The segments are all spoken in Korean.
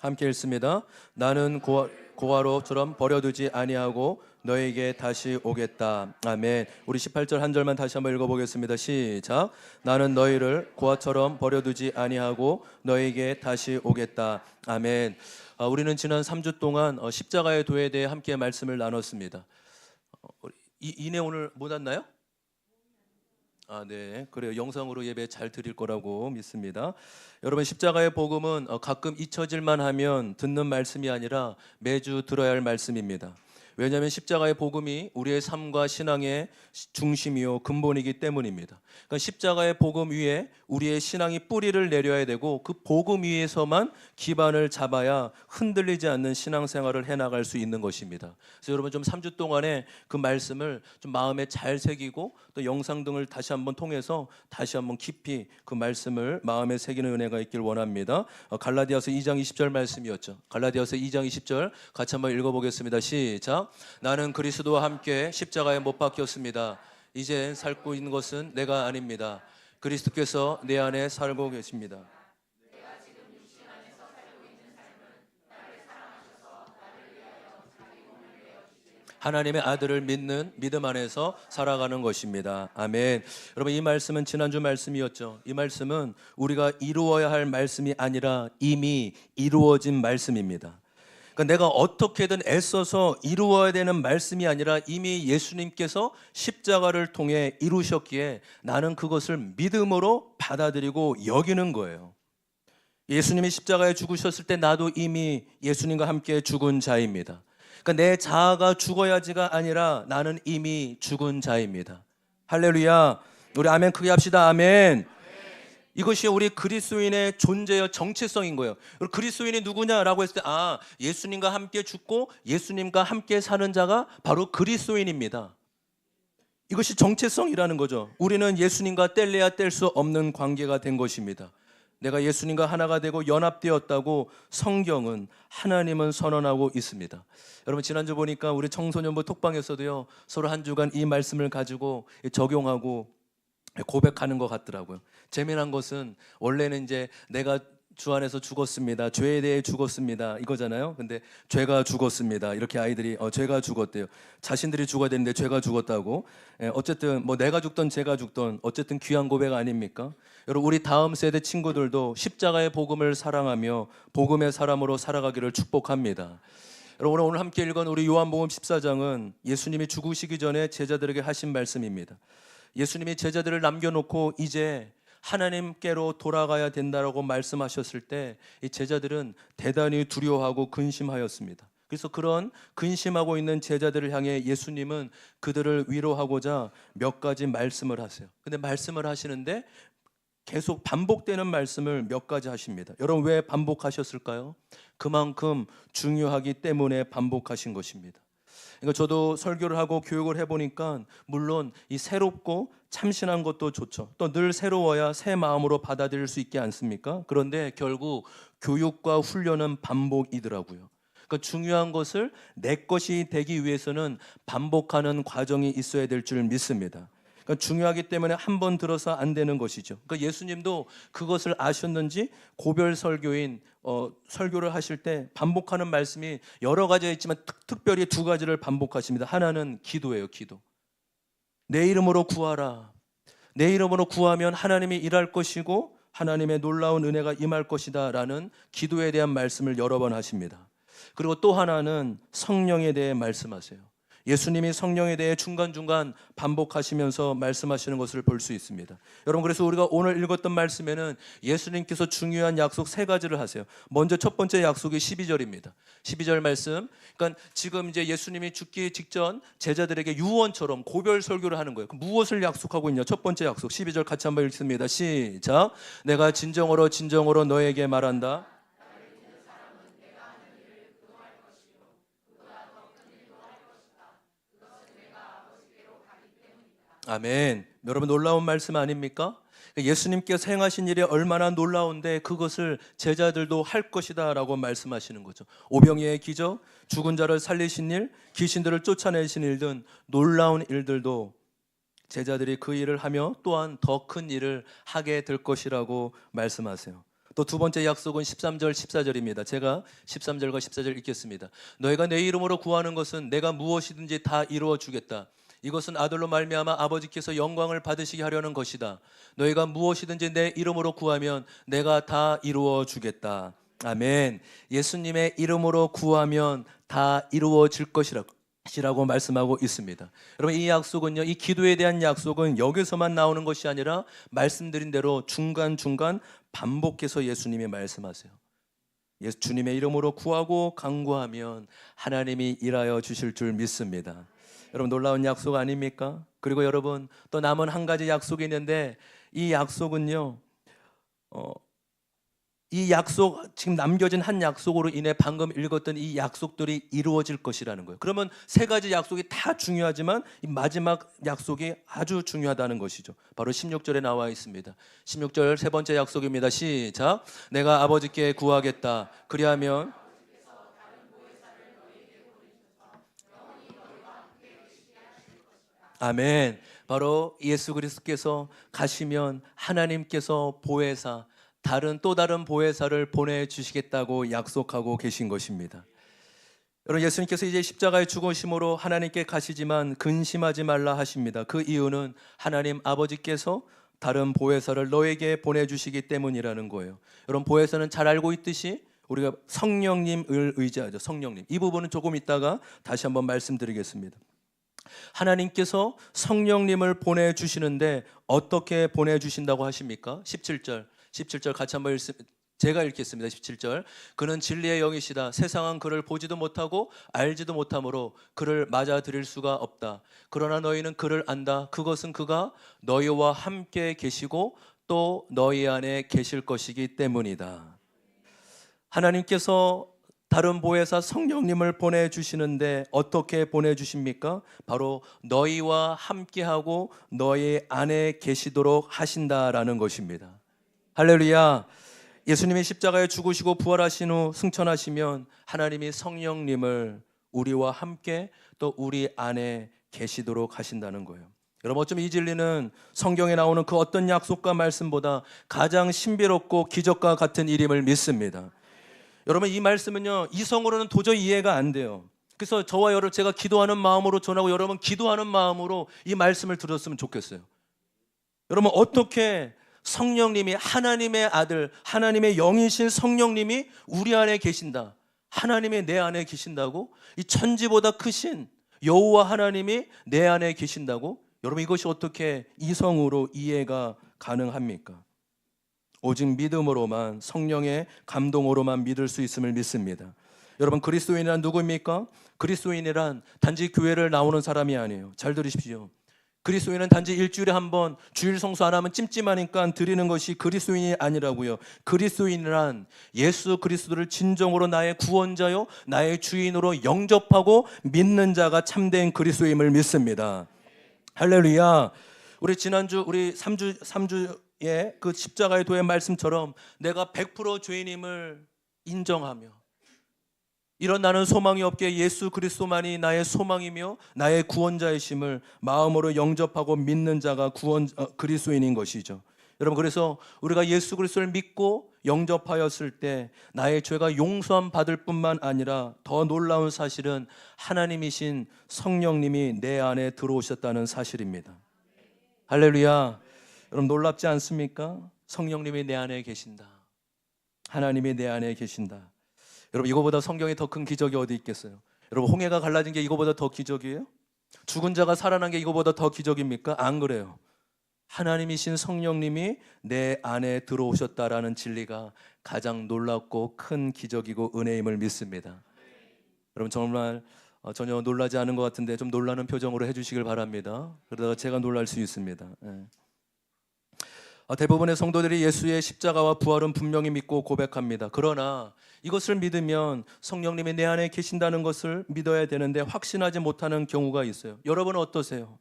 함께 읽습니다. 나는 고아로처럼 버려두지 아니하고 너에게 다시 오겠다. 아멘. 우리 18절 한 절만 다시 한번 읽어보겠습니다. 시작. 나는 너희를 고아처럼 버려두지 아니하고 너에게 다시 오겠다. 아멘. 우리는 지난 3주 동안 십자가의 도에 대해 함께 말씀을 나눴습니다. 이내 오늘 못 왔나요? 네. 그래요. 영상으로 예배 잘 드릴 거라고 믿습니다. 여러분, 십자가의 복음은 가끔 잊혀질만 하면 듣는 말씀이 아니라 매주 들어야 할 말씀입니다. 왜냐하면 십자가의 복음이 우리의 삶과 신앙의 중심이요 근본이기 때문입니다. 그러니까 십자가의 복음 위에 우리의 신앙이 뿌리를 내려야 되고 그 복음 위에서만 기반을 잡아야 흔들리지 않는 신앙생활을 해나갈 수 있는 것입니다. 그래서 여러분 좀 3주 동안에 그 말씀을 좀 마음에 잘 새기고 또 영상 등을 다시 한번 통해서 다시 한번 깊이 그 말씀을 마음에 새기는 은혜가 있길 원합니다. 갈라디아서 2장 20절 말씀이었죠. 갈라디아서 2장 20절 같이 한번 읽어보겠습니다. 시작. 나는 그리스도와 함께 십자가에 못 박혔습니다. 이제 살고 있는 것은 내가 아닙니다. 그리스도께서 내 안에 살고 계십니다. 하나님의 아들을 믿는 믿음 안에서 살아가는 것입니다. 아멘. 여러분, 이 말씀은 지난주 말씀이었죠. 이 말씀은 우리가 이루어야 할 말씀이 아니라 이미 이루어진 말씀입니다. 그러니까 내가 어떻게든 애써서 이루어야 되는 말씀이 아니라 이미 예수님께서 십자가를 통해 이루셨기에 나는 그것을 믿음으로 받아들이고 여기는 거예요. 예수님이 십자가에 죽으셨을 때 나도 이미 예수님과 함께 죽은 자입니다. 그러니까 내 자아가 죽어야지가 아니라 나는 이미 죽은 자입니다. 할렐루야. 우리 아멘 크게 합시다. 아멘. 이것이 우리 그리스도인의 존재의 정체성인 거예요. 그리스도인이 누구냐라고 했을 때 예수님과 함께 죽고 예수님과 함께 사는 자가 바로 그리스도인입니다. 이것이 정체성이라는 거죠. 우리는 예수님과 뗄래야 뗄 수 없는 관계가 된 것입니다. 내가 예수님과 하나가 되고 연합되었다고 성경은 하나님은 선언하고 있습니다. 여러분, 지난주 보니까 우리 청소년부 톡방에서도요, 서로 한 주간 이 말씀을 가지고 적용하고 고백하는 것 같더라고요. 재미난 것은 원래는 이제 내가 주 안에서 죽었습니다. 죄에 대해 죽었습니다. 이거잖아요. 근데 죄가 죽었습니다. 이렇게 아이들이 죄가 죽었대요. 자신들이 죽어야 되는데 죄가 죽었다고. 어쨌든 뭐 내가 죽던 죄가 죽던 어쨌든 귀한 고백 아닙니까? 여러분, 우리 다음 세대 친구들도 십자가의 복음을 사랑하며 복음의 사람으로 살아가기를 축복합니다. 여러분, 오늘 함께 읽은 우리 요한복음 14장은 예수님이 죽으시기 전에 제자들에게 하신 말씀입니다. 예수님이 제자들을 남겨놓고 이제 하나님께로 돌아가야 된다라고 말씀하셨을 때 이 제자들은 대단히 두려워하고 근심하였습니다. 그래서 그런 근심하고 있는 제자들을 향해 예수님은 그들을 위로하고자 몇 가지 말씀을 하세요. 근데 말씀을 하시는데 계속 반복되는 말씀을 몇 가지 하십니다. 여러분, 왜 반복하셨을까요? 그만큼 중요하기 때문에 반복하신 것입니다. 그러니까 저도 설교를 하고 교육을 해보니까 물론 이 새롭고 참신한 것도 좋죠. 또 늘 새로워야 새 마음으로 받아들일 수 있지 않습니까? 그런데 결국 교육과 훈련은 반복이더라고요. 그러니까 중요한 것을 내 것이 되기 위해서는 반복하는 과정이 있어야 될 줄 믿습니다. 그러니까 중요하기 때문에 한 번 들어서 안 되는 것이죠. 그러니까 예수님도 그것을 아셨는지 고별 설교인 설교를 하실 때 반복하는 말씀이 여러 가지가 있지만 특별히 두 가지를 반복하십니다. 하나는 기도예요. 기도. 내 이름으로 구하라. 내 이름으로 구하면 하나님이 일할 것이고 하나님의 놀라운 은혜가 임할 것이다 라는 기도에 대한 말씀을 여러 번 하십니다. 그리고 또 하나는 성령에 대해 말씀하세요. 예수님이 성령에 대해 중간중간 반복하시면서 말씀하시는 것을 볼 수 있습니다. 여러분, 그래서 우리가 오늘 읽었던 말씀에는 예수님께서 중요한 약속 세 가지를 하세요. 먼저 첫 번째 약속이 12절입니다. 12절 말씀. 그러니까 지금 이제 예수님이 죽기 직전 제자들에게 유언처럼 고별 설교를 하는 거예요. 무엇을 약속하고 있냐? 첫 번째 약속 12절 같이 한번 읽습니다. 시작. 내가 진정으로 진정으로 너에게 말한다. 아멘. 여러분, 놀라운 말씀 아닙니까? 예수님께서 행하신 일이 얼마나 놀라운데 그것을 제자들도 할 것이다 라고 말씀하시는 거죠. 오병이의 기적, 죽은 자를 살리신 일, 귀신들을 쫓아내신 일 등 놀라운 일들도 제자들이 그 일을 하며 또한 더 큰 일을 하게 될 것이라고 말씀하세요. 또 두 번째 약속은 13절 14절입니다. 제가 13절과 14절 읽겠습니다. 너희가 내 이름으로 구하는 것은 내가 무엇이든지 다 이루어 주겠다. 이것은 아들로 말미암아 아버지께서 영광을 받으시게 하려는 것이다. 너희가 무엇이든지 내 이름으로 구하면 내가 다 이루어 주겠다. 아멘. 예수님의 이름으로 구하면 다 이루어질 것이라고 말씀하고 있습니다. 여러분, 이 약속은요, 이 기도에 대한 약속은 여기서만 나오는 것이 아니라 말씀드린 대로 중간중간 반복해서 예수님이 말씀하세요. 주님의 이름으로 구하고 간구하면 하나님이 일하여 주실 줄 믿습니다. 여러분, 놀라운 약속 아닙니까? 그리고 여러분, 또 남은 한 가지 약속이 있는데, 이 약속은요, 이 약속, 지금 남겨진 한 약속으로 인해 방금 읽었던 이 약속들이 이루어질 것이라는 거예요. 그러면 세 가지 약속이 다 중요하지만 이 마지막 약속이 아주 중요하다는 것이죠. 바로 16절에 나와 있습니다. 16절 세 번째 약속입니다. 시작. 내가 아버지께 구하겠다. 그리하면 아멘. 바로 예수 그리스도께서 가시면 하나님께서 보혜사, 또 다른 보혜사를 보내주시겠다고 약속하고 계신 것입니다. 여러분, 예수님께서 이제 십자가의 죽으심으로 하나님께 가시지만 근심하지 말라 하십니다. 그 이유는 하나님 아버지께서 다른 보혜사를 너에게 보내주시기 때문이라는 거예요. 여러분, 보혜사는 잘 알고 있듯이 우리가 성령님을 의지하죠. 성령님. 이 부분은 조금 이따가 다시 한번 말씀드리겠습니다. 하나님께서 성령님을 보내주시는데 어떻게 보내주신다고 하십니까? 17절 같이 한번 제가 읽겠습니다. 17절. 그는 진리의 영이시다. 세상은 그를 보지도 못하고 알지도 못하므로 그를 맞아들일 수가 없다. 그러나 너희는 그를 안다. 그것은 그가 너희와 함께 계시고 또 너희 안에 계실 것이기 때문이다. 하나님께서 다른 보혜사 성령님을 보내주시는데 어떻게 보내주십니까? 바로 너희와 함께하고 너희 안에 계시도록 하신다라는 것입니다. 할렐루야. 예수님이 십자가에 죽으시고 부활하신 후 승천하시면 하나님이 성령님을 우리와 함께 또 우리 안에 계시도록 하신다는 거예요. 여러분, 어쩌면 이 진리는 성경에 나오는 그 어떤 약속과 말씀보다 가장 신비롭고 기적과 같은 일임을 믿습니다. 여러분, 이 말씀은요, 이성으로는 도저히 이해가 안 돼요. 그래서 저와 여러분, 제가 기도하는 마음으로 전하고 여러분 기도하는 마음으로 이 말씀을 들었으면 좋겠어요. 여러분, 어떻게 성령님이, 하나님의 아들, 하나님의 영이신 성령님이 우리 안에 계신다, 하나님이 내 안에 계신다고, 이 천지보다 크신 여호와 하나님이 내 안에 계신다고, 여러분, 이것이 어떻게 이성으로 이해가 가능합니까? 오직 믿음으로만, 성령의 감동으로만 믿을 수 있음을 믿습니다. 여러분, 그리스도인이란 누구입니까? 그리스도인이란 단지 교회를 나오는 사람이 아니에요. 잘 들으십시오. 그리스도인은 단지 일주일에 한 번 주일 성수 안 하면 찜찜하니까 드리는 것이 그리스도인이 아니라고요. 그리스도인이란 예수 그리스도를 진정으로 나의 구원자요 나의 주인으로 영접하고 믿는 자가 참된 그리스도임을 믿습니다. 할렐루야. 우리 지난주 우리 3주의 그 십자가의 도의 말씀처럼 내가 100% 죄인임을 인정하며 이런 나는 소망이 없기에 예수 그리스도만이 나의 소망이며 나의 구원자이심을 마음으로 영접하고 믿는 자가 그리스도인인 것이죠. 여러분, 그래서 우리가 예수 그리스도를 믿고 영접하였을 때 나의 죄가 용서함 받을 뿐만 아니라 더 놀라운 사실은 하나님이신 성령님이 내 안에 들어오셨다는 사실입니다. 할렐루야. 여러분, 놀랍지 않습니까? 성령님이 내 안에 계신다. 하나님이 내 안에 계신다. 여러분, 이거보다 성경에 더 큰 기적이 어디 있겠어요? 여러분, 홍해가 갈라진 게 이거보다 더 기적이에요? 죽은 자가 살아난 게 이거보다 더 기적입니까? 안 그래요. 하나님이신 성령님이 내 안에 들어오셨다라는 진리가 가장 놀랍고 큰 기적이고 은혜임을 믿습니다. 여러분, 정말 전혀 놀라지 않은 것 같은데 좀 놀라는 표정으로 해주시길 바랍니다. 그러다가 제가 놀랄 수 있습니다. 대부분의 성도들이 예수의 십자가와 부활은 분명히 믿고 고백합니다. 그러나 이것을 믿으면 성령님이 내 안에 계신다는 것을 믿어야 되는데 확신하지 못하는 경우가 있어요. 여러분은 어떠세요?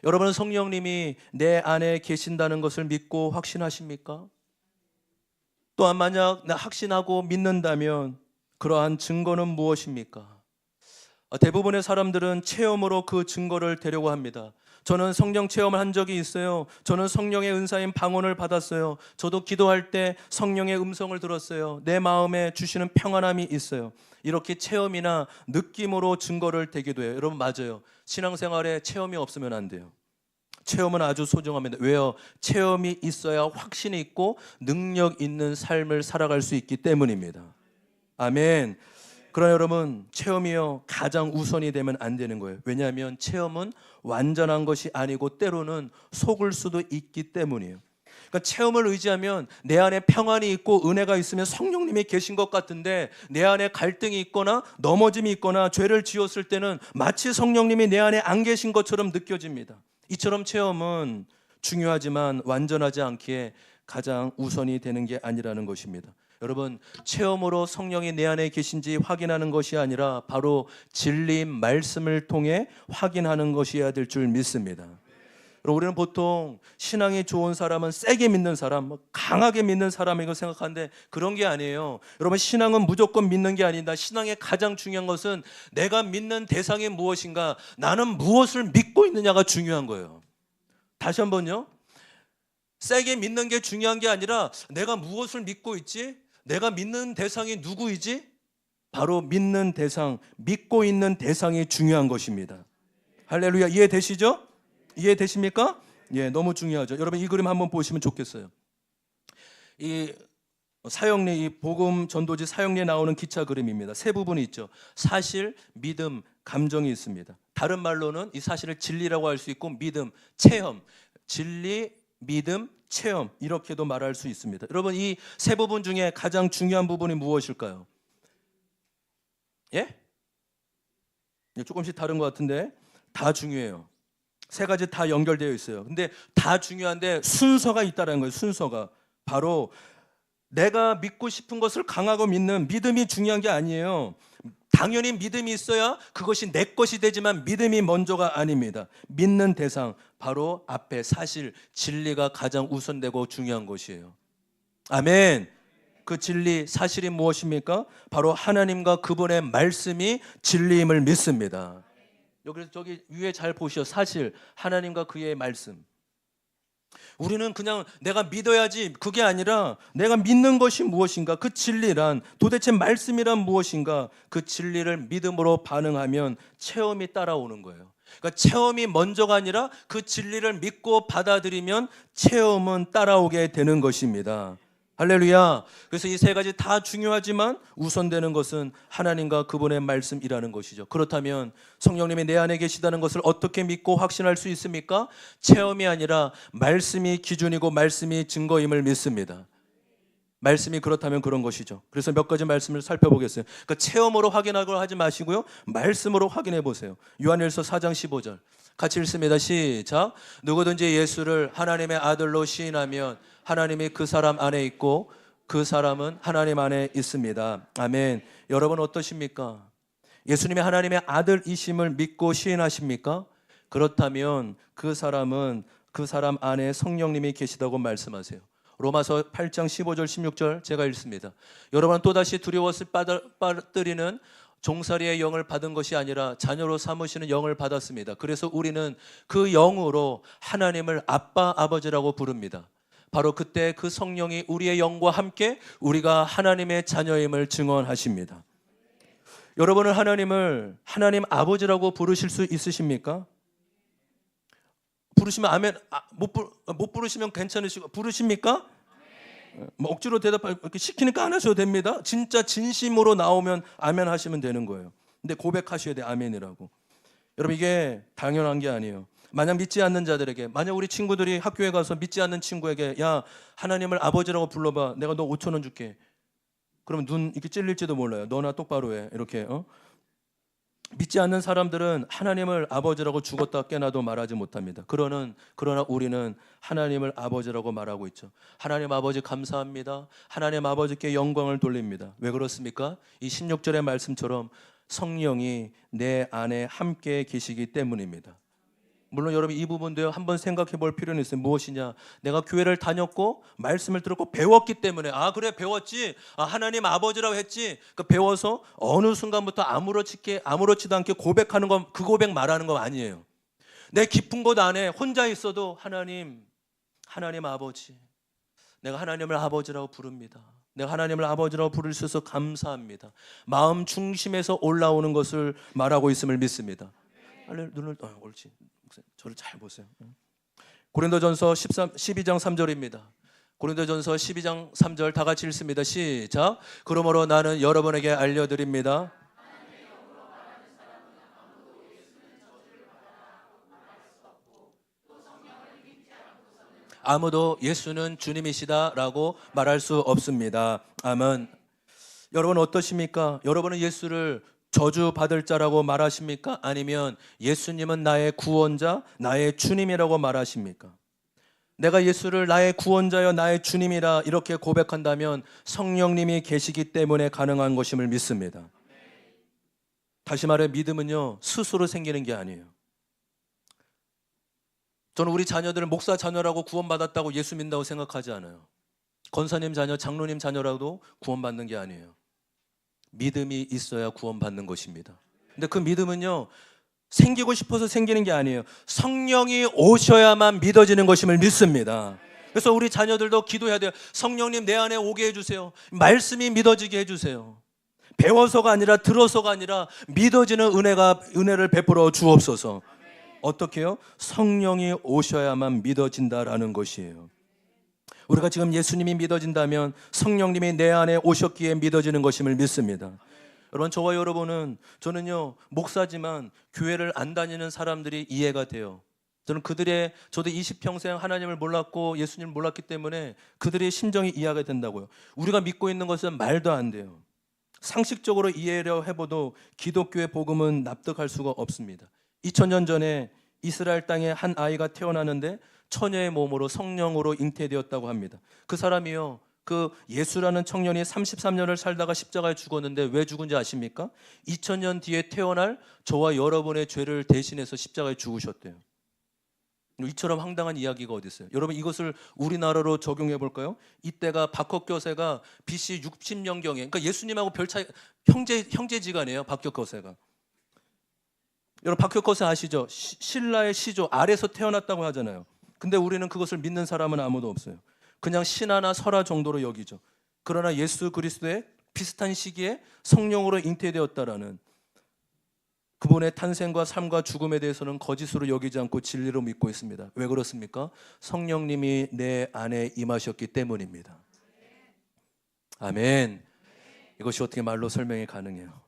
여러분은 성령님이 내 안에 계신다는 것을 믿고 확신하십니까? 또한 만약 확신하고 믿는다면 그러한 증거는 무엇입니까? 대부분의 사람들은 체험으로 그 증거를 대려고 합니다. 저는 성령 체험을 한 적이 있어요. 저는 성령의 은사인 방언을 받았어요. 저도 기도할 때 성령의 음성을 들었어요. 내 마음에 주시는 평안함이 있어요. 이렇게 체험이나 느낌으로 증거를 대기도 해요. 여러분, 맞아요. 신앙생활에 체험이 없으면 안 돼요. 체험은 아주 소중합니다. 왜요? 체험이 있어야 확신이 있고 능력 있는 삶을 살아갈 수 있기 때문입니다. 아멘. 그러나 여러분, 체험이요 가장 우선이 되면 안 되는 거예요. 왜냐하면 체험은 완전한 것이 아니고 때로는 속을 수도 있기 때문이에요. 그러니까 체험을 의지하면 내 안에 평안이 있고 은혜가 있으면 성령님이 계신 것 같은데, 내 안에 갈등이 있거나 넘어짐이 있거나 죄를 지었을 때는 마치 성령님이 내 안에 안 계신 것처럼 느껴집니다. 이처럼 체험은 중요하지만 완전하지 않기에 가장 우선이 되는 게 아니라는 것입니다. 여러분, 체험으로 성령이 내 안에 계신지 확인하는 것이 아니라 바로 진리인 말씀을 통해 확인하는 것이어야 될 줄 믿습니다. 우리는 보통 신앙이 좋은 사람은 세게 믿는 사람, 강하게 믿는 사람이라고 생각하는데 그런 게 아니에요. 여러분, 신앙은 무조건 믿는 게 아니다. 신앙의 가장 중요한 것은 내가 믿는 대상이 무엇인가, 나는 무엇을 믿고 있느냐가 중요한 거예요. 다시 한번요. 세게 믿는 게 중요한 게 아니라 내가 무엇을 믿고 있지? 내가 믿는 대상이 누구이지? 바로 믿는 대상, 믿고 있는 대상이 중요한 것입니다. 할렐루야. 이해되시죠? 이해되십니까? 예, 너무 중요하죠. 여러분, 이 그림 한번 보시면 좋겠어요. 이 사형리, 이 복음 전도지 사형리에 나오는 기차 그림입니다. 세 부분이 있죠. 사실, 믿음, 감정이 있습니다. 다른 말로는 이 사실을 진리라고 할 수 있고, 믿음, 체험, 진리, 믿음, 체험, 이렇게도 말할 수 있습니다. 여러분, 이 세 부분 중에 가장 중요한 부분이 무엇일까요? 예? 조금씩 다른 것 같은데 다 중요해요. 세 가지 다 연결되어 있어요. 근데 다 중요한데 순서가 있다는 거예요. 순서가 바로 내가 믿고 싶은 것을 강하고 믿는 믿음이 중요한 게 아니에요. 당연히 믿음이 있어야 그것이 내 것이 되지만 믿음이 먼저가 아닙니다. 믿는 대상, 바로 앞에 사실, 진리가 가장 우선되고 중요한 것이에요. 아멘. 그 진리, 사실이 무엇입니까? 바로 하나님과 그분의 말씀이 진리임을 믿습니다. 여기 저기 위에 잘 보시오. 사실, 하나님과 그의 말씀. 우리는 그냥 내가 믿어야지, 그게 아니라 내가 믿는 것이 무엇인가, 그 진리란 도대체 말씀이란 무엇인가, 그 진리를 믿음으로 반응하면 체험이 따라오는 거예요. 그러니까 체험이 먼저가 아니라 그 진리를 믿고 받아들이면 체험은 따라오게 되는 것입니다. 할렐루야. 그래서 이 세 가지 다 중요하지만 우선되는 것은 하나님과 그분의 말씀이라는 것이죠. 그렇다면 성령님이 내 안에 계시다는 것을 어떻게 믿고 확신할 수 있습니까? 체험이 아니라 말씀이 기준이고 말씀이 증거임을 믿습니다. 말씀이 그렇다면 그런 것이죠. 그래서 몇 가지 말씀을 살펴보겠어요. 그러니까 체험으로 확인하고 하지 마시고요, 말씀으로 확인해 보세요. 요한일서 4장 15절 같이 읽습니다. 시작. 누구든지 예수를 하나님의 아들로 시인하면 하나님이 그 사람 안에 있고 그 사람은 하나님 안에 있습니다. 아멘. 여러분 어떠십니까? 예수님이 하나님의 아들이심을 믿고 시인하십니까? 그렇다면 그 사람은 그 사람 안에 성령님이 계시다고 말씀하세요. 로마서 8장 15절 16절 제가 읽습니다. 여러분 또다시 두려워서 빠뜨리는 종살이의 영을 받은 것이 아니라 자녀로 삼으시는 영을 받았습니다. 그래서 우리는 그 영으로 하나님을 아빠 아버지라고 부릅니다. 바로 그때 그 성령이 우리의 영과 함께 우리가 하나님의 자녀임을 증언하십니다. 여러분은 하나님을 하나님 아버지라고 부르실 수 있으십니까? 부르시면 아멘. 못 부르시면 괜찮으시고, 부르십니까? 뭐 억지로 대답할 이렇게 시키니까 안 하셔도 됩니다. 진짜 진심으로 나오면 아멘 하시면 되는 거예요. 근데 고백하셔야 돼, 아멘이라고. 여러분, 이게 당연한 게 아니에요. 만약 믿지 않는 자들에게, 만약 우리 친구들이 학교에 가서 믿지 않는 친구에게 야, 하나님을 아버지라고 불러봐, 내가 너 5,000원 줄게. 그러면 눈 이렇게 찔릴지도 몰라요. 너나 똑바로 해, 이렇게. 믿지 않는 사람들은 하나님을 아버지라고 죽었다 깨나도 말하지 못합니다. 그러나 우리는 하나님을 아버지라고 말하고 있죠. 하나님 아버지 감사합니다. 하나님 아버지께 영광을 돌립니다. 왜 그렇습니까? 이 16절의 말씀처럼 성령이 내 안에 함께 계시기 때문입니다. 물론 여러분 이 부분도 한번 생각해 볼 필요는 있어요. 무엇이냐? 내가 교회를 다녔고 말씀을 들었고 배웠기 때문에 그래 배웠지. 하나님 아버지라고 했지. 그 배워서 어느 순간부터 아무렇지도 않게 고백하는 건 그 고백 말하는 거 아니에요. 내 깊은 곳 안에 혼자 있어도 하나님 아버지, 내가 하나님을 아버지라고 부릅니다. 내가 하나님을 아버지라고 부를 수 있어서 감사합니다. 마음 중심에서 올라오는 것을 말하고 있음을 믿습니다. 눈을 옳지. 저를 잘 보세요. 고린도전서 12장 3절입니다. 고린도전서 12장 3절 다 같이 읽습니다. 시작. 그러므로 나는 여러분에게 알려드립니다. 아무도 예수는 주님이시다라고 말할 수 없습니다. 아멘. 여러분 어떠십니까? 여러분은 예수를 저주받을 자라고 말하십니까? 아니면 예수님은 나의 구원자, 나의 주님이라고 말하십니까? 내가 예수를 나의 구원자여 나의 주님이라 이렇게 고백한다면 성령님이 계시기 때문에 가능한 것임을 믿습니다. 다시 말해 믿음은요 스스로 생기는 게 아니에요. 저는 우리 자녀들을 목사 자녀라고 구원받았다고 예수 믿는다고 생각하지 않아요. 권사님 자녀, 장로님 자녀라도 구원받는 게 아니에요. 믿음이 있어야 구원받는 것입니다. 근데 그 믿음은요 생기고 싶어서 생기는 게 아니에요. 성령이 오셔야만 믿어지는 것임을 믿습니다. 그래서 우리 자녀들도 기도해야 돼요. 성령님 내 안에 오게 해주세요. 말씀이 믿어지게 해주세요. 배워서가 아니라 들어서가 아니라 믿어지는 은혜를 베풀어 주옵소서. 어떻게 해요? 성령이 오셔야만 믿어진다라는 것이에요. 우리가 지금 예수님이 믿어진다면 성령님이 내 안에 오셨기에 믿어지는 것임을 믿습니다. 여러분 저와 여러분은 저는요 목사지만 교회를 안 다니는 사람들이 이해가 돼요. 저도 20평생 하나님을 몰랐고 예수님을 몰랐기 때문에 그들의 심정이 이해가 된다고요. 우리가 믿고 있는 것은 말도 안 돼요. 상식적으로 이해를 해봐도 기독교의 복음은 납득할 수가 없습니다. 2000년 전에 이스라엘 땅에 한 아이가 태어나는데 처녀의 몸으로 성령으로 잉태되었다고 합니다. 그 사람이요 그 예수라는 청년이 33년을 살다가 십자가에 죽었는데 왜 죽은지 아십니까? 2000년 뒤에 태어날 저와 여러분의 죄를 대신해서 십자가에 죽으셨대요. 이처럼 황당한 이야기가 어디 있어요? 여러분 이것을 우리나라로 적용해 볼까요? 이때가 박혁거세가 BC 60년경에 그러니까 예수님하고 별 차이 형제지간이에요. 박혁거세가. 여러분 박혁거세 아시죠? 신라의 시조 아래서 태어났다고 하잖아요. 근데 우리는 그것을 믿는 사람은 아무도 없어요. 그냥 신하나 설화 정도로 여기죠. 그러나 예수 그리스도의 비슷한 시기에 성령으로 잉태되었다라는 그분의 탄생과 삶과 죽음에 대해서는 거짓으로 여기지 않고 진리로 믿고 있습니다. 왜 그렇습니까? 성령님이 내 안에 임하셨기 때문입니다. 아멘. 이것이 어떻게 말로 설명이 가능해요?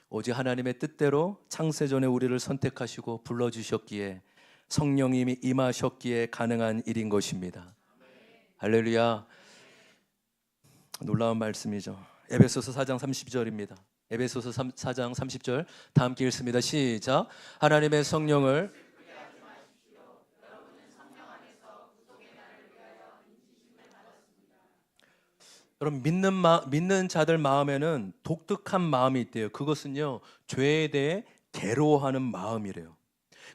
오직 하나님의 뜻대로 창세전에 우리를 선택하시고 불러주셨기에 성령님이 임하셨기에 가능한 일인 것입니다. 할렐루야. 놀라운 말씀이죠. 에베소서 4장 30절입니다. 에베소서 4장 30절 다 함께 읽습니다. 시작. 하나님의 성령을 여러분 믿는 자들 마음에는 독특한 마음이 있대요. 그것은요 죄에 대해 괴로워하는 마음이래요.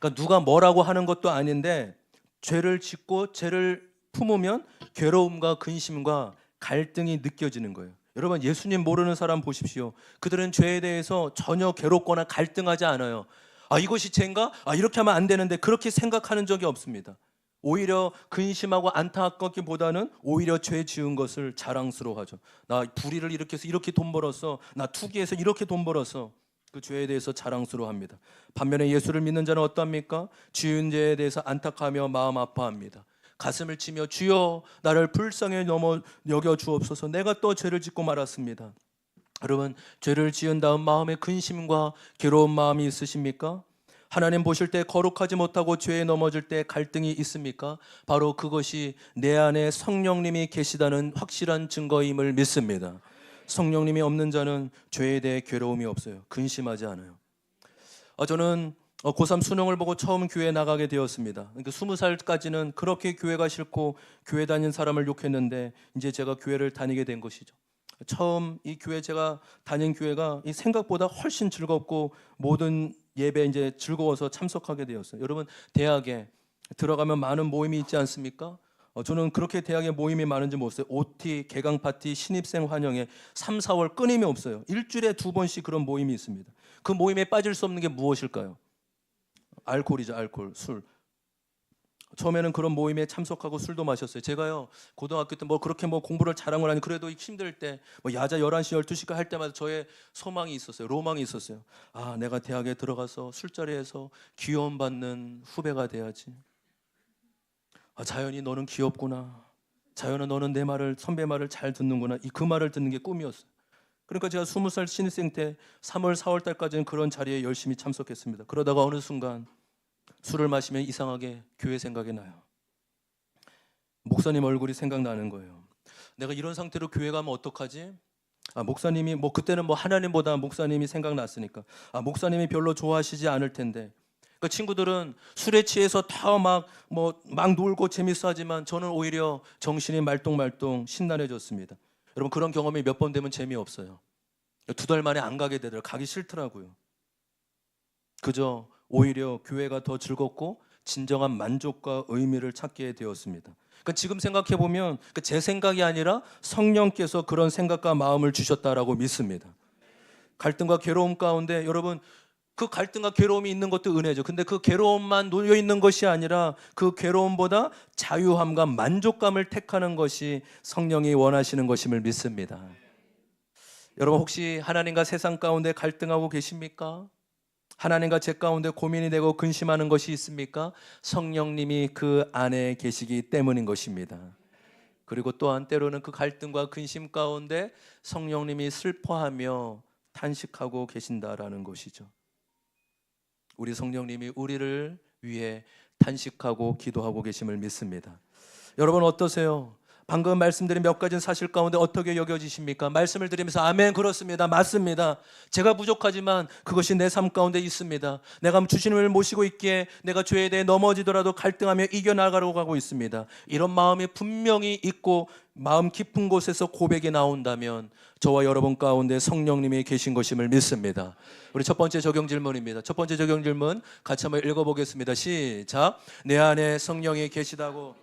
그러니까 누가 뭐라고 하는 것도 아닌데 죄를 짓고 죄를 품으면 괴로움과 근심과 갈등이 느껴지는 거예요. 여러분 예수님 모르는 사람 보십시오. 그들은 죄에 대해서 전혀 괴롭거나 갈등하지 않아요. 이것이 죄인가? 이렇게 하면 안 되는데 그렇게 생각하는 적이 없습니다. 오히려 근심하고 안타깝기보다는 오히려 죄 지은 것을 자랑스러워하죠. 나 불의를 일으켜서 이렇게 돈 벌었어. 나 투기해서 이렇게 돈 벌었어. 그 죄에 대해서 자랑스러워합니다. 반면에 예수를 믿는 자는 어떠합니까? 지은 죄에 대해서 안타까워하며 마음 아파합니다. 가슴을 치며 주여 나를 불쌍히 여겨 주옵소서. 내가 또 죄를 짓고 말았습니다. 여러분 죄를 지은 다음 마음에 근심과 괴로운 마음이 있으십니까? 하나님 보실 때 거룩하지 못하고 죄에 넘어질 때 갈등이 있습니까? 바로 그것이 내 안에 성령님이 계시다는 확실한 증거임을 믿습니다. 성령님이 없는 자는 죄에 대해 괴로움이 없어요. 근심하지 않아요. 저는 고3 수능을 보고 처음 교회에 나가게 되었습니다. 그러니까 20살까지는 그렇게 교회가 싫고 교회 다닌 사람을 욕했는데 이제 제가 교회를 다니게 된 것이죠. 처음 이 교회 제가 다닌 교회가 이 생각보다 훨씬 즐겁고 모든 예배 이제 즐거워서 참석하게 되었어요. 여러분 대학에 들어가면 많은 모임이 있지 않습니까? 저는 그렇게 대학에 모임이 많은지 몰랐어요. OT, 개강 파티, 신입생 환영회 3, 4월 끊임이 없어요. 일주일에 2번씩 그런 모임이 있습니다. 그 모임에 빠질 수 없는 게 무엇일까요? 알코올이죠. 알코올, 술. 처음에는 그런 모임에 참석하고 술도 마셨어요. 제가요 고등학교 때 뭐 그렇게 뭐 공부를 잘한 건 아니 그래도 힘들 때 뭐 야자 11시 12시까지 할 때마다 저의 소망이 있었어요. 로망이 있었어요. 아, 내가 대학에 들어가서 술자리에서 귀여움 받는 후배가 돼야지. 아, 자연이 너는 귀엽구나. 자연아 너는 내 말을, 선배 말을 잘 듣는구나. 그 말을 듣는 게 꿈이었어요. 그러니까 제가 20살 신입생 때 3월 4월 달까지는 그런 자리에 열심히 참석했습니다. 그러다가 어느 순간 술을 마시면 이상하게 교회 생각이 나요. 목사님 얼굴이 생각나는 거예요. 내가 이런 상태로 교회 가면 어떡하지? 아, 목사님이 뭐 그때는 뭐 하나님보다 목사님이 생각났으니까 아, 목사님이 별로 좋아하시지 않을 텐데. 그 친구들은 술에 취해서 다 막 놀고 재밌어 하지만 저는 오히려 정신이 말똥말똥 신나해졌습니다. 여러분 그런 경험이 몇 번 되면 재미없어요. 2달 만에 안 가게 되더라고요. 가기 싫더라고요. 그저 오히려 교회가 더 즐겁고 진정한 만족과 의미를 찾게 되었습니다. 그러니까 지금 생각해 보면 제 생각이 아니라 성령께서 그런 생각과 마음을 주셨다라고 믿습니다. 갈등과 괴로움 가운데 여러분 그 갈등과 괴로움이 있는 것도 은혜죠. 근데 그 괴로움만 놓여 있는 것이 아니라 그 괴로움보다 자유함과 만족감을 택하는 것이 성령이 원하시는 것임을 믿습니다. 여러분 혹시 하나님과 세상 가운데 갈등하고 계십니까? 하나님과 제 가운데 고민이 되고 근심하는 것이 있습니까? 성령님이 그 안에 계시기 때문인 것입니다. 그리고 또한 때로는 그 갈등과 근심 가운데 성령님이 슬퍼하며 탄식하고 계신다라는 것이죠. 우리 성령님이 우리를 위해 탄식하고 기도하고 계심을 믿습니다. 여러분 어떠세요? 방금 말씀드린 몇 가지 사실 가운데 어떻게 여겨지십니까? 말씀을 드리면서 아멘 그렇습니다. 맞습니다. 제가 부족하지만 그것이 내 삶 가운데 있습니다. 내가 주님을 모시고 있기에 내가 죄에 대해 넘어지더라도 갈등하며 이겨나가려고 하고 있습니다. 이런 마음이 분명히 있고 마음 깊은 곳에서 고백이 나온다면 저와 여러분 가운데 성령님이 계신 것임을 믿습니다. 우리 첫 번째 적용 질문입니다. 첫 번째 적용 질문 같이 한번 읽어보겠습니다. 시작. 내 안에 성령이 계시다고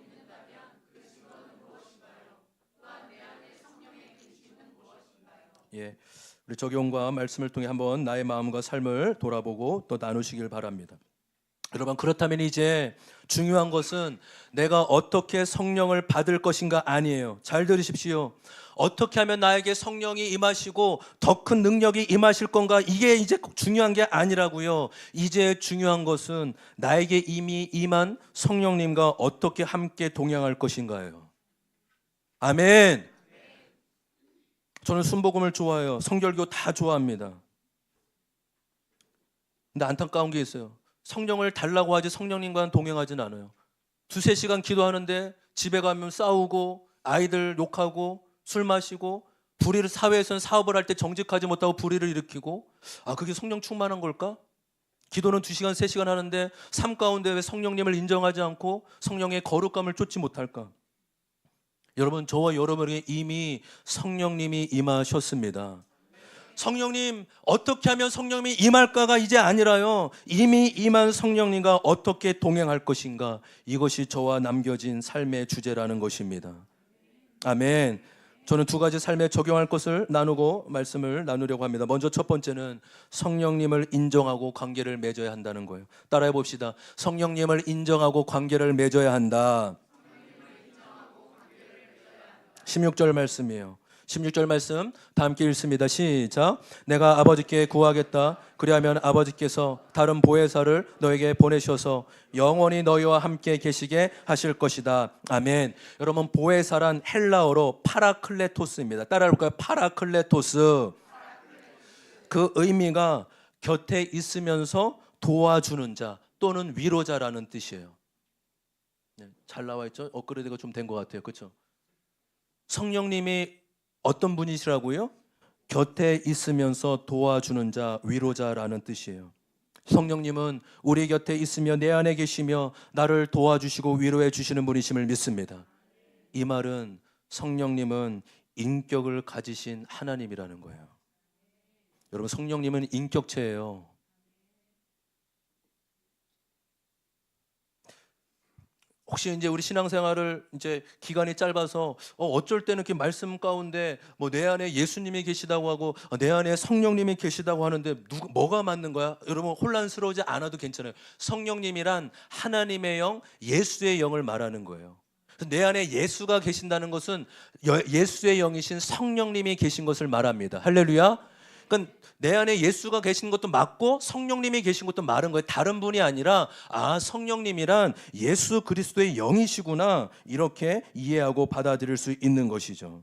예, 우리 적용과 말씀을 통해 한번 나의 마음과 삶을 돌아보고 또 나누시길 바랍니다. 여러분 그렇다면 이제 중요한 것은 내가 어떻게 성령을 받을 것인가 아니에요. 잘 들으십시오. 어떻게 하면 나에게 성령이 임하시고 더 큰 능력이 임하실 건가 이게 이제 중요한 게 아니라고요. 이제 중요한 것은 나에게 이미 임한 성령님과 어떻게 함께 동행할 것인가예요. 아멘. 저는 순복음을 좋아해요. 성결교 다 좋아합니다. 근데 안타까운 게 있어요. 성령을 달라고 하지 성령님과는 동행하진 않아요. 2-3시간 기도하는데 집에 가면 싸우고 아이들 욕하고 술 마시고 불의를 사회에서는 사업을 할 때 정직하지 못하고 불의를 일으키고 아 그게 성령 충만한 걸까? 기도는 2시간 3시간 하는데 삶 가운데 왜 성령님을 인정하지 않고 성령의 거룩감을 쫓지 못할까? 여러분 저와 여러분에게 이미 성령님이 임하셨습니다. 성령님 어떻게 하면 성령님이 임할까가 이제 아니라요. 이미 임한 성령님과 어떻게 동행할 것인가 이것이 저와 남겨진 삶의 주제라는 것입니다. 아멘. 저는 2가지 삶에 적용할 것을 나누고 말씀을 나누려고 합니다. 먼저 첫 번째는 성령님을 인정하고 관계를 맺어야 한다는 거예요. 따라해 봅시다. 성령님을 인정하고 관계를 맺어야 한다. 16절 말씀이에요. 16절 말씀 다 함께 읽습니다. 시작. 내가 아버지께 구하겠다. 그리하면 아버지께서 다른 보혜사를 너에게 보내셔서 영원히 너희와 함께 계시게 하실 것이다. 아멘. 여러분 보혜사란 헬라어로 파라클레토스입니다. 따라해볼까요? 파라클레토스. 그 의미가 곁에 있으면서 도와주는 자 또는 위로자라는 뜻이에요. 잘 나와 있죠? 업그레이드가 좀 된 것 같아요. 그렇죠? 성령님이 어떤 분이시라고요? 곁에 있으면서 도와주는 자, 위로자라는 뜻이에요. 성령님은 우리 곁에 있으며 내 안에 계시며 나를 도와주시고 위로해 주시는 분이심을 믿습니다. 이 말은 성령님은 인격을 가지신 하나님이라는 거예요. 여러분, 성령님은 인격체예요. 혹시 이제 우리 신앙생활을 이제 기간이 짧아서 어쩔 때는 이렇게 말씀 가운데 뭐 내 안에 예수님이 계시다고 하고 내 안에 성령님이 계시다고 하는데 뭐가 맞는 거야? 여러분, 혼란스러우지 않아도 괜찮아요. 성령님이란 하나님의 영, 예수의 영을 말하는 거예요. 그래서 내 안에 예수가 계신다는 것은 예수의 영이신 성령님이 계신 것을 말합니다. 할렐루야. 그러니까 내 안에 예수가 계신 것도 맞고 성령님이 계신 것도 말은 거예요. 다른 분이 아니라 성령님이란 예수 그리스도의 영이시구나, 이렇게 이해하고 받아들일 수 있는 것이죠.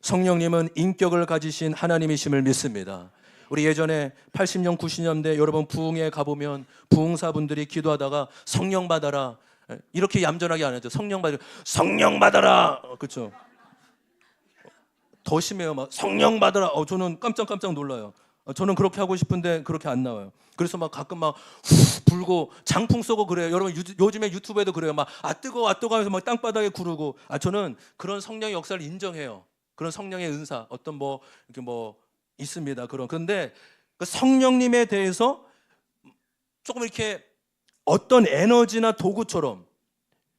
성령님은 인격을 가지신 하나님이심을 믿습니다. 우리 예전에 80년 90년대 여러분 부흥에 가보면 부흥사분들이 기도하다가 성령 받아라 이렇게 얌전하게 안 하죠. 성령 받아라 그렇죠. 더 심해요. 막 성령 받으라. 저는 깜짝 놀라요. 저는 그렇게 하고 싶은데 그렇게 안 나와요. 그래서 막 가끔 막 불고 장풍 쏘고 그래요. 여러분 요즘에 유튜브에도 그래요. 막 뜨거워 하면서 막 땅바닥에 구르고. 저는 그런 성령의 역사를 인정해요. 그런 성령의 은사 어떤 뭐 이렇게 뭐 있습니다. 그런데 그 성령님에 대해서 조금 이렇게 어떤 에너지나 도구처럼,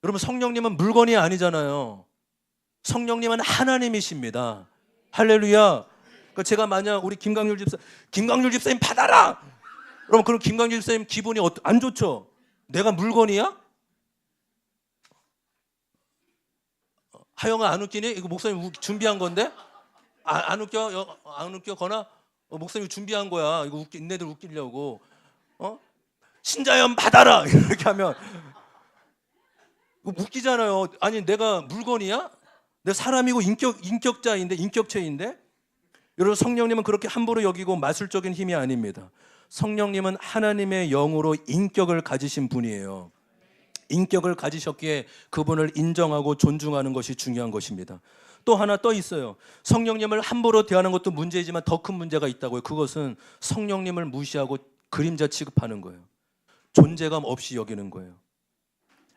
여러분 성령님은 물건이 아니잖아요. 성령님은 하나님이십니다. 할렐루야. 그러니까 제가 만약 우리 김강률 집사님 받아라. 그럼 그럼 김강률 집사님 기분이 안 좋죠? 내가 물건이야? 하영아 안 웃기니? 이거 목사님 준비한 건데? 안 웃겨? 안 웃겨? 거나? 목사님 준비한 거야. 이거 인내들 웃기려고. 신자연 받아라. 이렇게 하면 웃기잖아요. 아니 내가 물건이야? 내가 사람이고 인격자인데, 인격체인데. 여러분, 성령님은 그렇게 함부로 여기고 마술적인 힘이 아닙니다. 성령님은 하나님의 영으로 인격을 가지신 분이에요. 인격을 가지셨기에 그분을 인정하고 존중하는 것이 중요한 것입니다. 또 하나 또 있어요. 성령님을 함부로 대하는 것도 문제이지만 더 큰 문제가 있다고요. 그것은 성령님을 무시하고 그림자 취급하는 거예요. 존재감 없이 여기는 거예요.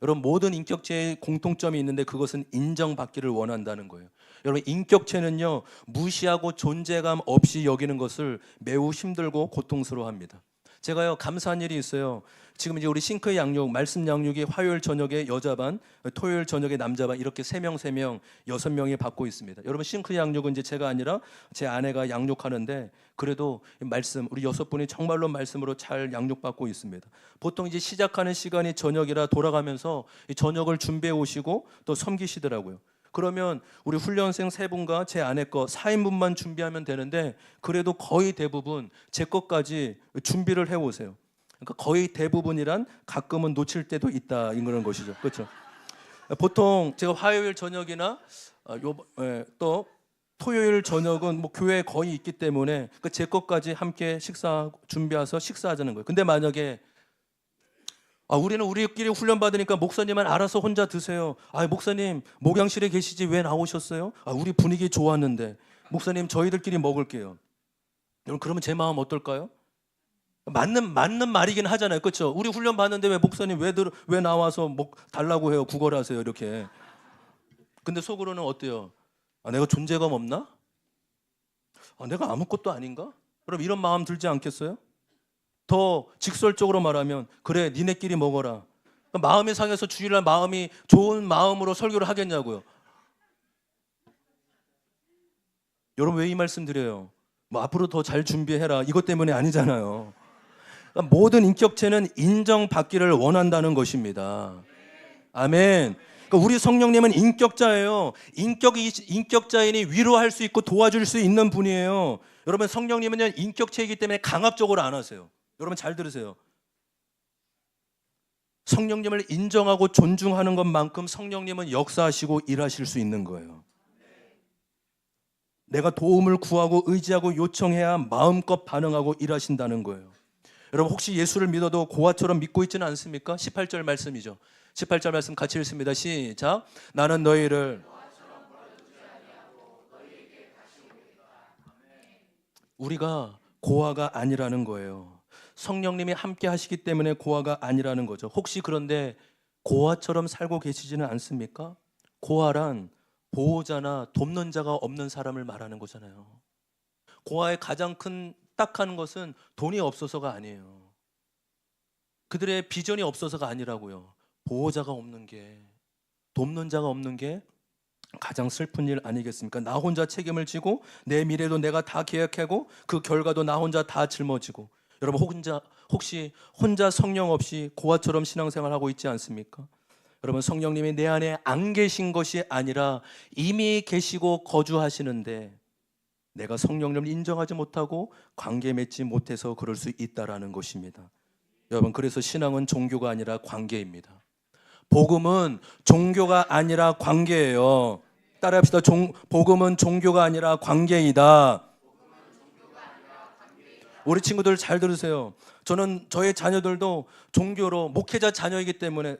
여러분, 모든 인격체의 공통점이 있는데 그것은 인정받기를 원한다는 거예요. 여러분, 인격체는요, 무시하고 존재감 없이 여기는 것을 매우 힘들고 고통스러워합니다. 제가요, 감사한 일이 있어요. 지금 이제 우리 싱크 양육, 말씀 양육이 화요일 저녁에 여자반, 토요일 저녁에 남자반, 이렇게 3명 6명이 받고 있습니다. 여러분, 싱크 양육은 이제 제가 아니라 제 아내가 양육하는데, 그래도 말씀, 우리 6분이 정말로 말씀으로 잘 양육받고 있습니다. 보통 이제 시작하는 시간이 저녁이라 돌아가면서 저녁을 준비해 오시고 또 섬기시더라고요. 그러면 우리 훈련생 3분과 제 아내 거 4인분만 준비하면 되는데, 그래도 거의 대부분 제 것까지 준비를 해오세요. 그러니까 거의 대부분이란 가끔은 놓칠 때도 있다, 이런 것이죠. 그렇죠? 보통 제가 화요일 저녁이나 또 토요일 저녁은 뭐 교회에 거의 있기 때문에 제 것까지 함께 식사 준비해서 식사하자는 거예요. 근데 만약에 우리는 우리끼리 훈련 받으니까 목사님은 알아서 혼자 드세요. 목사님 목양실에 계시지 왜 나오셨어요? 우리 분위기 좋았는데. 목사님 저희들끼리 먹을게요. 여러분, 그러면 제 마음 어떨까요? 맞는 말이긴 하잖아요. 그렇죠? 우리 훈련 받는데 왜 목사님 왜 나와서 달라고 해요? 구걸하세요 이렇게. 근데 속으로는 어때요? 내가 존재감 없나? 내가 아무것도 아닌가? 그럼 이런 마음 들지 않겠어요? 더 직설적으로 말하면, 그래 니네끼리 먹어라. 마음이 상해서 주일날 마음이 좋은 마음으로 설교를 하겠냐고요. 여러분, 왜 이 말씀 드려요? 앞으로 더 잘 준비해라 이것 때문에 아니잖아요. 그러니까 모든 인격체는 인정받기를 원한다는 것입니다. 아멘. 그러니까 우리 성령님은 인격자예요. 인격자이니 위로할 수 있고 도와줄 수 있는 분이에요. 여러분, 성령님은 인격체이기 때문에 강압적으로 안 하세요. 여러분 잘 들으세요. 성령님을 인정하고 존중하는 것만큼 성령님은 역사하시고 일하실 수 있는 거예요. 내가 도움을 구하고 의지하고 요청해야 마음껏 반응하고 일하신다는 거예요. 여러분, 혹시 예수를 믿어도 고아처럼 믿고 있지는 않습니까? 18절 말씀이죠. 18절 말씀 같이 읽습니다. 시작. 나는 너희를 우리가 고아가 아니라는 거예요. 성령님이 함께 하시기 때문에 고아가 아니라는 거죠. 혹시 그런데 고아처럼 살고 계시지는 않습니까? 고아란 보호자나 돕는 자가 없는 사람을 말하는 거잖아요. 고아의 가장 큰 딱한 것은 돈이 없어서가 아니에요. 그들의 비전이 없어서가 아니라고요. 보호자가 없는 게, 돕는 자가 없는 게 가장 슬픈 일 아니겠습니까? 나 혼자 책임을 지고 내 미래도 내가 다 계획하고 그 결과도 나 혼자 다 짊어지고. 여러분 혹시 혼자 성령 없이 고아처럼 신앙생활하고 있지 않습니까? 여러분, 성령님이 내 안에 안 계신 것이 아니라 이미 계시고 거주하시는데 내가 성령님을 인정하지 못하고 관계 맺지 못해서 그럴 수 있다라는 것입니다. 여러분, 그래서 신앙은 종교가 아니라 관계입니다. 복음은 종교가 아니라 관계예요. 따라합시다. 복음은 종교가 아니라 관계이다. 우리 친구들 잘 들으세요. 저의 자녀들도 종교로 목회자 자녀이기 때문에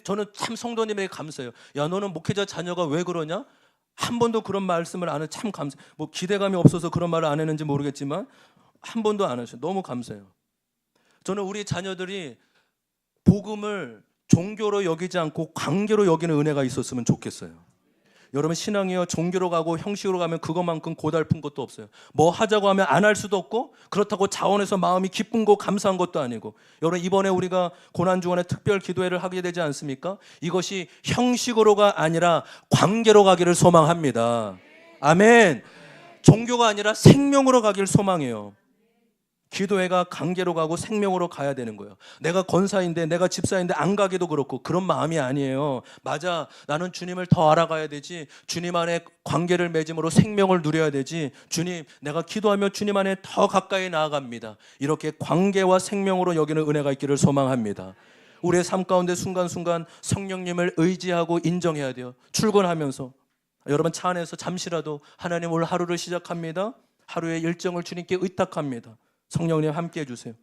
저는 참 성도님에게 감사해요. 야, 너는 목회자 자녀가 왜 그러냐? 한 번도 그런 말씀을 안 해서 참 감사해요. 뭐 기대감이 없어서 그런 말을 안 했는지 모르겠지만 한 번도 안 하셔요. 너무 감사해요. 저는 우리 자녀들이 복음을 종교로 여기지 않고 관계로 여기는 은혜가 있었으면 좋겠어요. 여러분, 신앙이요, 종교로 가고 형식으로 가면 그것만큼 고달픈 것도 없어요. 뭐 하자고 하면 안 할 수도 없고, 그렇다고 자원해서 마음이 기쁜 거 감사한 것도 아니고. 여러분, 이번에 우리가 고난주간에 특별 기도회를 하게 되지 않습니까? 이것이 형식으로가 아니라 관계로 가기를 소망합니다. 아멘. 종교가 아니라 생명으로 가기를 소망해요. 기도회가 관계로 가고 생명으로 가야 되는 거예요. 내가 권사인데, 내가 집사인데 안 가기도 그렇고 그런 마음이 아니에요. 맞아, 나는 주님을 더 알아가야 되지. 주님 안에 관계를 맺음으로 생명을 누려야 되지. 주님, 내가 기도하며 주님 안에 더 가까이 나아갑니다. 이렇게 관계와 생명으로 여기는 은혜가 있기를 소망합니다. 우리의 삶 가운데 순간순간 성령님을 의지하고 인정해야 돼요. 출근하면서 여러분, 차 안에서 잠시라도 하나님, 오늘 하루를 시작합니다. 하루의 일정을 주님께 의탁합니다. 성령님 함께 해주세요.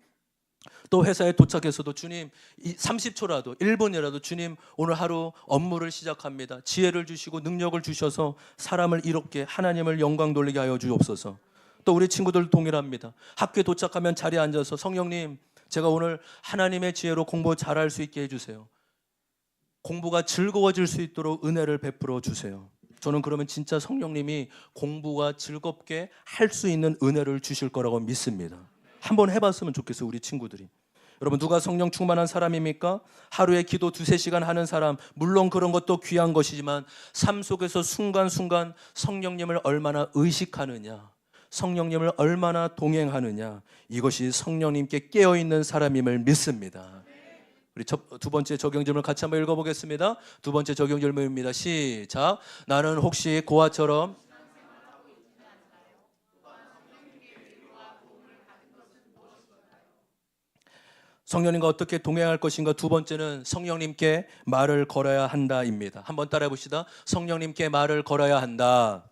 또 회사에 도착해서도 주님, 30초라도 1분이라도 주님, 오늘 하루 업무를 시작합니다. 지혜를 주시고 능력을 주셔서 사람을 이롭게, 하나님을 영광 돌리게 하여 주옵소서. 또 우리 친구들 동일합니다. 학교에 도착하면 자리에 앉아서 성령님, 제가 오늘 하나님의 지혜로 공부 잘할 수 있게 해주세요. 공부가 즐거워질 수 있도록 은혜를 베풀어 주세요. 저는 그러면 진짜 성령님이 공부가 즐겁게 할 수 있는 은혜를 주실 거라고 믿습니다. 한번 해봤으면 좋겠어요, 우리 친구들이. 여러분, 누가 성령 충만한 사람입니까? 하루에 기도 2-3시간 하는 사람, 물론 그런 것도 귀한 것이지만 삶 속에서 순간순간 성령님을 얼마나 의식하느냐, 성령님을 얼마나 동행하느냐, 이것이 성령님께 깨어있는 사람임을 믿습니다. 우리 두 번째 적용 질문 같이 한번 읽어보겠습니다. 두 번째 적용 질문입니다. 시작. 나는 혹시 고아처럼 성령님과 어떻게 동행할 것인가? 두 번째는 성령님께 말을 걸어야 한다입니다. 한번 따라해 봅시다. 성령님께 말을 걸어야 한다.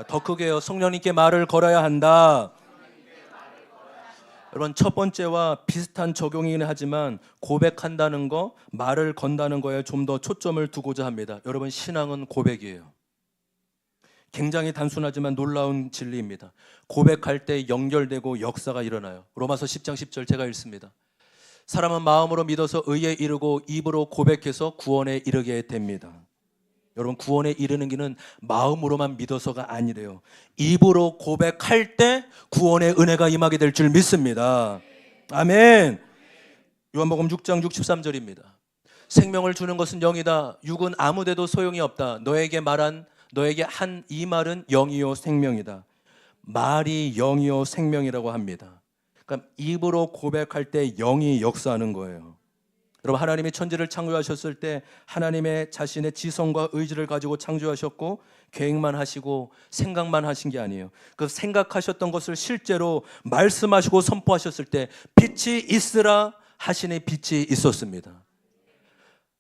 더 크게요. 성령님께 말을 걸어야 한다. 여러분, 첫 번째와 비슷한 적용이긴 하지만 고백한다는 거, 말을 건다는 거에 좀 더 초점을 두고자 합니다. 여러분, 신앙은 고백이에요. 굉장히 단순하지만 놀라운 진리입니다. 고백할 때 연결되고 역사가 일어나요. 로마서 10장 10절 제가 읽습니다. 사람은 마음으로 믿어서 의에 이르고 입으로 고백해서 구원에 이르게 됩니다. 여러분, 구원에 이르는 길은 마음으로만 믿어서가 아니래요. 입으로 고백할 때 구원의 은혜가 임하게 될 줄 믿습니다. 아멘. 요한복음 6장 63절입니다. 생명을 주는 것은 영이다. 육은 아무데도 소용이 없다. 너에게 한 이 말은 영이요 생명이다. 말이 영이요 생명이라고 합니다. 그러니까 입으로 고백할 때 영이 역사하는 거예요. 여러분, 하나님이 천지를 창조하셨을 때 하나님의 자신의 지성과 의지를 가지고 창조하셨고 계획만 하시고 생각만 하신 게 아니에요. 그 생각하셨던 것을 실제로 말씀하시고 선포하셨을 때 빛이 있으라 하시니 빛이 있었습니다.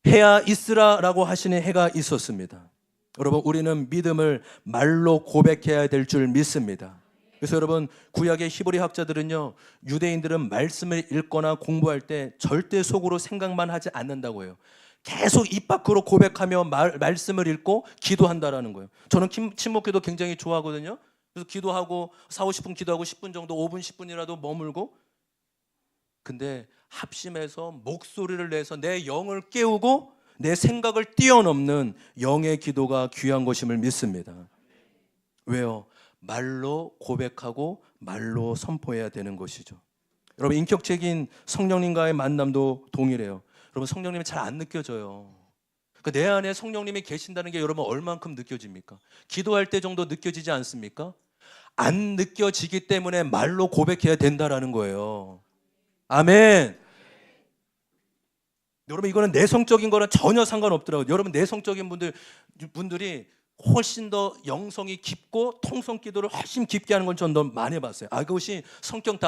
해야 있으라라고 하시니 해가 있었습니다. 여러분, 우리는 믿음을 말로 고백해야 될 줄 믿습니다. 그래서 여러분, 구약의 히브리 학자들은요, 유대인들은 말씀을 읽거나 공부할 때 절대 속으로 생각만 하지 않는다고 해요. 계속 입 밖으로 고백하며 말씀을 읽고 기도한다라는 거예요. 저는 침묵기도 굉장히 좋아하거든요. 그래서 기도하고 4-50분 기도하고 10분 정도, 5분 10분이라도 머물고, 근데 합심해서 목소리를 내서 내 영을 깨우고 내 생각을 뛰어넘는 영의 기도가 귀한 것임을 믿습니다. 왜요? 말로 고백하고 말로 선포해야 되는 것이죠. 여러분, 인격적인 성령님과의 만남도 동일해요. 여러분, 성령님이 잘 안 느껴져요. 내 안에 성령님이 계신다는 게 여러분 얼만큼 느껴집니까? 기도할 때 정도 느껴지지 않습니까? 안 느껴지기 때문에 말로 고백해야 된다라는 거예요. 아멘. 여러분, 이거는 내성적인 거랑 전혀 상관없더라고요. 여러분, 내성적인 분들이 훨씬 더 영성이 깊고 통성 기도를 훨씬 깊게 하는 건 저는 더 많이 봤어요. 그것이 성격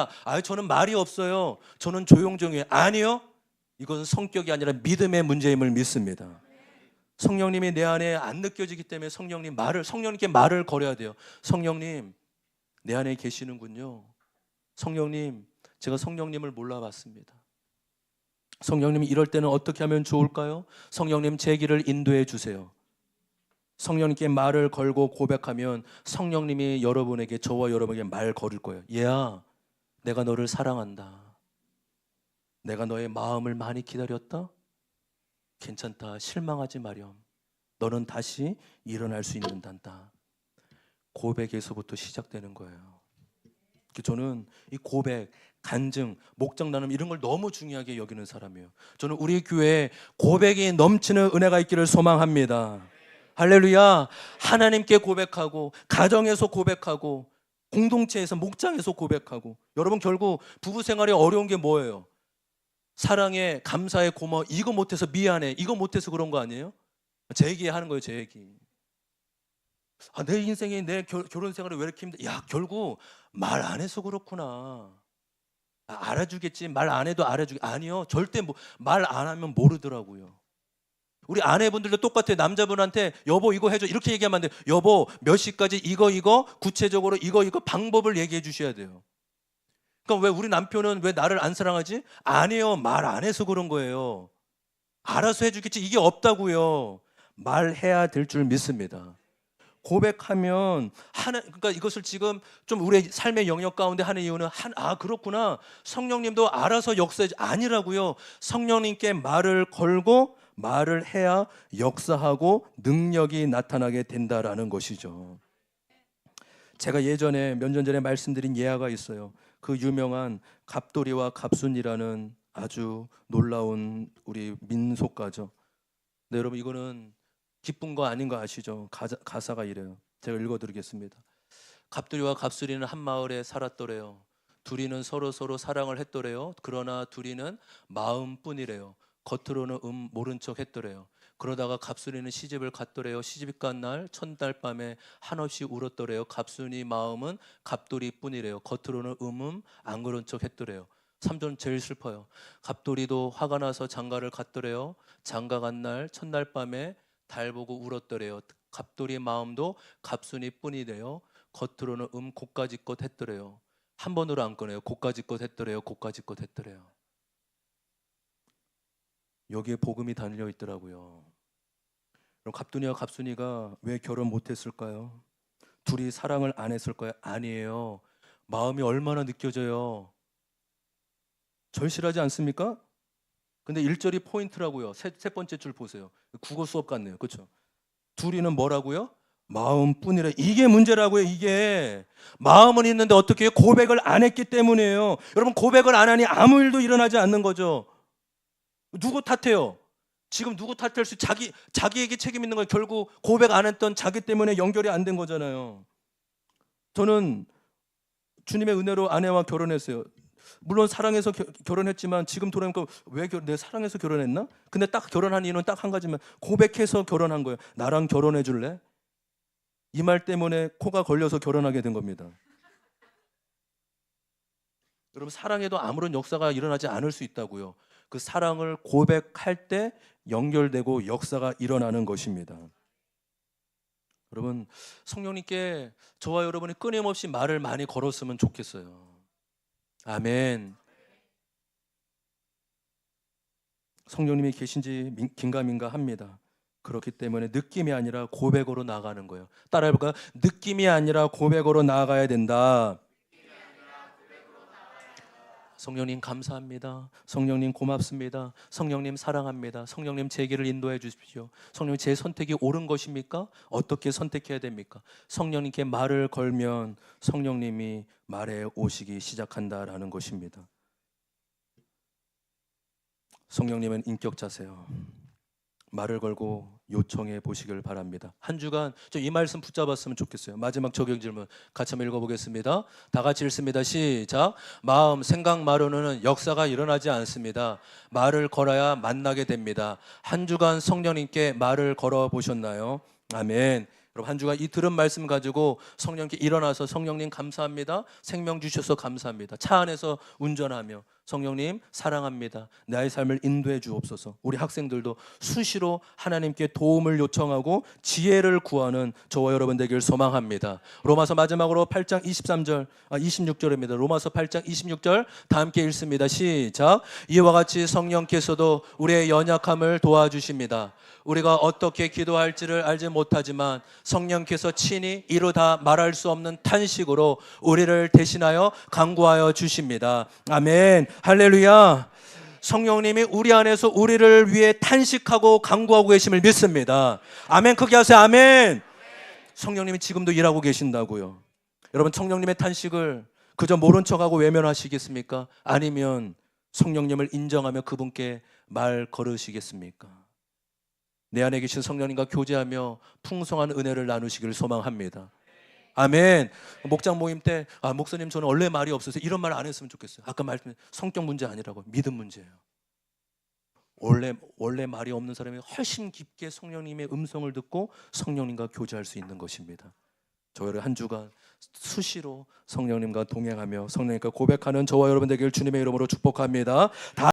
저는 말이 없어요. 저는 조용조용해요. 아니요. 이것은 성격이 아니라 믿음의 문제임을 믿습니다. 성령님이 내 안에 안 느껴지기 때문에 성령님께 말을 걸어야 돼요. 성령님, 내 안에 계시는군요. 성령님, 제가 성령님을 몰라봤습니다. 성령님, 이럴 때는 어떻게 하면 좋을까요? 성령님, 제 길을 인도해 주세요. 성령님께 말을 걸고 고백하면 성령님이 여러분에게, 저와 여러분에게 말 걸을 거예요. 얘야, 내가 너를 사랑한다. 내가 너의 마음을 많이 기다렸다. 괜찮다. 실망하지 마렴. 너는 다시 일어날 수 있는단다. 고백에서부터 시작되는 거예요. 저는 이 고백, 간증, 목장 나눔 이런 걸 너무 중요하게 여기는 사람이에요. 저는 우리 교회에 고백이 넘치는 은혜가 있기를 소망합니다. 할렐루야. 하나님께 고백하고, 가정에서 고백하고, 공동체에서, 목장에서 고백하고. 여러분, 결국 부부 생활이 어려운 게 뭐예요? 사랑해, 감사해, 고마워, 이거 못해서 미안해, 이거 못해서 그런 거 아니에요? 제 얘기 하는 거예요. 제 얘기. 내 인생에, 내 결혼 생활이 왜 이렇게 힘들어? 결국 말 안 해서 그렇구나. 알아주겠지. 말 안 해도 알아주겠지. 아니요, 절대 말 안 하면 모르더라고요. 우리 아내분들도 똑같아요. 남자분한테 여보 이거 해줘 이렇게 얘기하면 안 돼요. 여보 몇 시까지 이거 구체적으로 이거 방법을 얘기해 주셔야 돼요. 그러니까 왜 우리 남편은 왜 나를 안 사랑하지? 아니에요. 말 안 해서 그런 거예요. 알아서 해주겠지. 이게 없다고요. 말해야 될 줄 믿습니다. 고백하면 그러니까 이것을 지금 좀 우리의 삶의 영역 가운데 하는 이유는 그렇구나. 성령님도 알아서 역사하지 아니라고요. 성령님께 말을 걸고 말을 해야 역사하고 능력이 나타나게 된다라는 것이죠. 제가 예전에 몇 년 전에 말씀드린 예화가 있어요. 그 유명한 갑돌이와 갑순이라는 아주 놀라운 우리 민속가죠. 네, 여러분, 이거는 기쁜 거 아닌 거 아시죠? 가사가 이래요. 제가 읽어드리겠습니다. 갑돌이와 갑순이는 한 마을에 살았더래요. 둘이는 서로 사랑을 했더래요. 그러나 둘이는 마음뿐이래요. 겉으로는 모른 척 했더래요. 그러다가 갑순이는 시집을 갔더래요. 시집 간 날 첫날 밤에 한없이 울었더래요. 갑순이 마음은 갑돌이 뿐이래요. 겉으로는 안 그런 척 했더래요. 3절 제일 슬퍼요. 갑돌이도 화가 나서 장가를 갔더래요. 장가 간 날 첫날 밤에 달 보고 울었더래요. 갑돌이의 마음도 갑순이 뿐이래요. 겉으로는 고까지껏 했더래요. 한 번으로 안 꺼내요. 고까지껏 했더래요. 고까지껏 했더래요. 여기에 복음이 달려 있더라고요. 그럼 갑돌이와 갑순이가 왜 결혼 못했을까요? 둘이 사랑을 안 했을까요? 아니에요. 마음이 얼마나 느껴져요. 절실하지 않습니까? 근데 1절이 포인트라고요. 세 번째 줄 보세요. 국어 수업 같네요. 그렇죠? 둘이는 뭐라고요? 마음뿐이래. 이게 문제라고요. 이게 마음은 있는데 어떻게 해요? 고백을 안 했기 때문이에요. 여러분, 고백을 안 하니 아무 일도 일어나지 않는 거죠. 누구 탓해요? 지금 누구 탓할 수? 자기에게 책임 있는 건 결국 고백 안 했던 자기 때문에 연결이 안 된 거잖아요. 저는 주님의 은혜로 아내와 결혼했어요. 물론 사랑해서 결혼했지만 지금 돌아보니까 내 사랑해서 결혼했나? 근데 딱 결혼한 이유는 딱 한 가지면 고백해서 결혼한 거예요. 나랑 결혼해 줄래? 이 말 때문에 코가 걸려서 결혼하게 된 겁니다. 여러분, 사랑에도 아무런 역사가 일어나지 않을 수 있다고요. 그 사랑을 고백할 때 연결되고 역사가 일어나는 것입니다. 여러분, 성령님께 저와 여러분이 끊임없이 말을 많이 걸었으면 좋겠어요. 아멘. 성령님이 계신지 긴가민가 합니다. 그렇기 때문에 느낌이 아니라 고백으로 나아가는 거예요. 따라해볼까요? 느낌이 아니라 고백으로 나아가야 된다. 성령님 감사합니다. 성령님 고맙습니다. 성령님 사랑합니다. 성령님 제 길을 인도해 주십시오. 성령님 제 선택이 옳은 것입니까? 어떻게 선택해야 됩니까? 성령님께 말을 걸면 성령님이 말해 오시기 시작한다라는 것입니다. 성령님은 인격자세요. 말을 걸고 요청해 보시길 바랍니다. 한 주간 좀 이 말씀 붙잡았으면 좋겠어요. 마지막 적용 질문 같이 한번 읽어보겠습니다. 다 같이 읽습니다. 시작. 마음, 생각, 말로는 역사가 일어나지 않습니다. 말을 걸어야 만나게 됩니다. 한 주간 성령님께 말을 걸어 보셨나요? 아멘. 여러분 한 주간 이 들은 말씀 가지고 성령님께 일어나서 성령님 감사합니다. 생명 주셔서 감사합니다. 차 안에서 운전하며 성령님 사랑합니다. 나의 삶을 인도해 주옵소서. 우리 학생들도 수시로 하나님께 도움을 요청하고 지혜를 구하는 저와 여러분 되길 소망합니다. 로마서 마지막으로 8장 26절입니다. 로마서 8장 26절 다 함께 읽습니다. 시작. 이와 같이 성령께서도 우리의 연약함을 도와주십니다. 우리가 어떻게 기도할지를 알지 못하지만 성령께서 친히 이루 다 말할 수 없는 탄식으로 우리를 대신하여 간구하여 주십니다. 아멘. 할렐루야. 성령님이 우리 안에서 우리를 위해 탄식하고 간구하고 계심을 믿습니다. 아멘. 크게 하세요. 아멘. 성령님이 지금도 일하고 계신다고요. 여러분 성령님의 탄식을 그저 모른 척하고 외면하시겠습니까? 아니면 성령님을 인정하며 그분께 말 걸으시겠습니까? 내 안에 계신 성령님과 교제하며 풍성한 은혜를 나누시기를 소망합니다. 아멘. 목장 모임 때 목사님 저는 원래 말이 없어서 이런 말 안 했으면 좋겠어요. 아까 말씀드린 성격 문제 아니라고 믿음 문제예요. 원래 말이 없는 사람이 훨씬 깊게 성령님의 음성을 듣고 성령님과 교제할 수 있는 것입니다. 저희를 한 주간 수시로 성령님과 동행하며 성령님과 고백하는 저와 여러분 되길 주님의 이름으로 축복합니다.